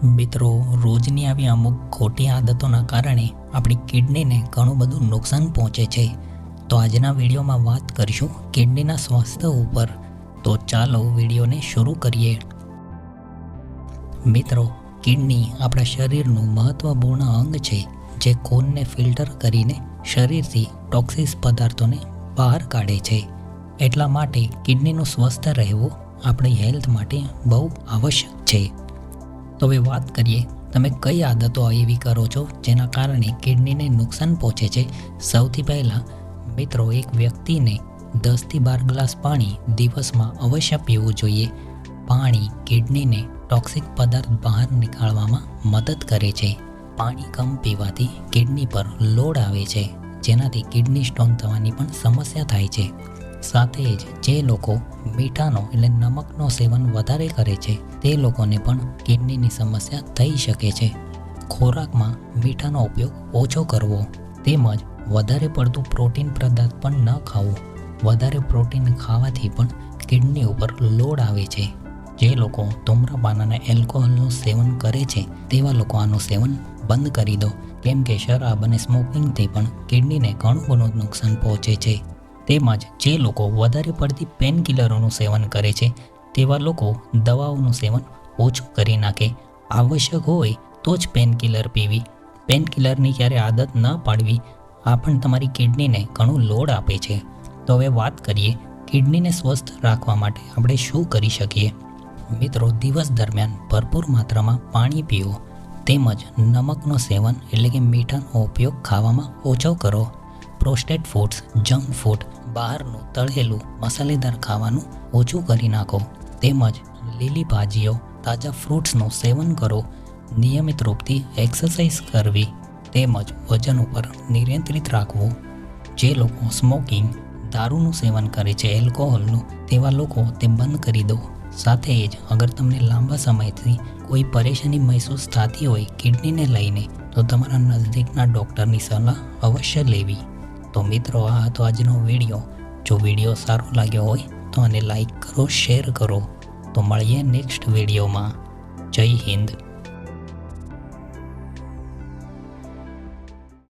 મિત્રો, રોજની આવી અમુક ખોટી આદતોના કારણે આપણી કિડનીને ઘણું બધું નુકસાન પહોંચે છે. તો આજના વિડીયોમાં વાત કરીશું કિડનીના સ્વાસ્થ્ય ઉપર. તો ચાલો વિડીયોને શરૂ કરીએ. મિત્રો, કિડની આપણા શરીરનું મહત્વપૂર્ણ અંગ છે જે ખૂનને ફિલ્ટર કરીને શરીરથી ટોક્સિક પદાર્થોને બહાર કાઢે છે. એટલા માટે કિડનીનું સ્વસ્થ રહેવું આપણી હેલ્થ માટે બહુ આવશ્યક છે. તો હવે વાત કરીએ, તમે કઈ આદતો એવી કરો છો જેના કારણે કિડનીને નુકસાન પહોંચે છે. સૌથી પહેલાં મિત્રો, એક વ્યક્તિને 10થી 12 ગ્લાસ પાણી દિવસમાં અવશ્ય પીવું જોઈએ. પાણી કિડનીને ટોક્સિક પદાર્થ બહાર નીકાળવામાં મદદ કરે છે. પાણી કમ પીવાથી કિડની પર લોડ આવે છે, જેનાથી કિડની સ્ટોન થવાની પણ સમસ્યા થાય છે. સાથે જ જે લોકો મીઠાનો એટલે નમકનો સેવન વધારે કરે છે તે લોકોને પણ કિડનીની સમસ્યા થઈ શકે છે. ખોરાકમાં મીઠાનો ઉપયોગ ઓછો કરવો તેમજ વધારે પડતું પ્રોટીન પદાર્થ પણ ન ખાવું. વધારે પ્રોટીન ખાવાથી પણ કિડની ઉપર લોડ આવે છે. જે લોકો ધૂમ્રપાન અને એલ્કોહોલનું સેવન કરે છે તેવા લોકો આનું સેવન બંધ કરી દો, કેમ કે શરાબ અને સ્મોકિંગથી પણ કિડનીને ઘણું બધું નુકસાન પહોંચે છે. તેમજ જે લોકો વધારે પડતી પેનકિલરોનું સેવન કરે છે તેવા લોકો દવાઓનું સેવન ઓછું કરી નાખે. આવશ્યક હોય તો જ પેનકિલર પીવી. પેનકિલરની ક્યારે આદત ન પાડવી. આ પણ તમારી કિડનીને ઘણું લોડ આપે છે. તો હવે વાત કરીએ કિડનીને સ્વસ્થ રાખવા માટે આપણે શું કરી શકીએ. મિત્રો, દિવસ દરમિયાન ભરપૂર માત્રામાં પાણી પીવો તેમજ નમકનો સેવન એટલે કે મીઠાનો ઉપયોગ ખાવામાં ઓછો કરો. પ્રોસેસ્ડ ફૂડ્સ, જંક ફૂડ, બહારનું તળેલું મસાલેદાર ખાવાનું ઓછું કરી નાખો. તેમજ લીલી ભાજીઓ, તાજા ફ્રૂટ્સનું સેવન કરો. નિયમિત રૂપથી એક્સરસાઇઝ કરવી તેમજ વજન ઉપર નિયંત્રિત રાખવું. જે લોકો સ્મોકિંગ, દારૂનું સેવન કરે છે, એલ્કોહોલનું, તેવા લોકો તે બંધ કરી દો. સાથે જ અગર તમને લાંબા સમયથી કોઈ પરેશાની મહેસૂસ થતી હોય કિડનીને લઈને, તો તમારા નજદીકના ડૉક્ટરની સલાહ અવશ્ય લેવી. તો મિત્રો, આ હતો આજનો વિડીયો. જો વિડીયો સારો લાગ્યો હોય તો આને લાઈક કરો, શેર કરો. તો મળીએ નેક્સ્ટ વિડીયોમાં. જય હિન્દ.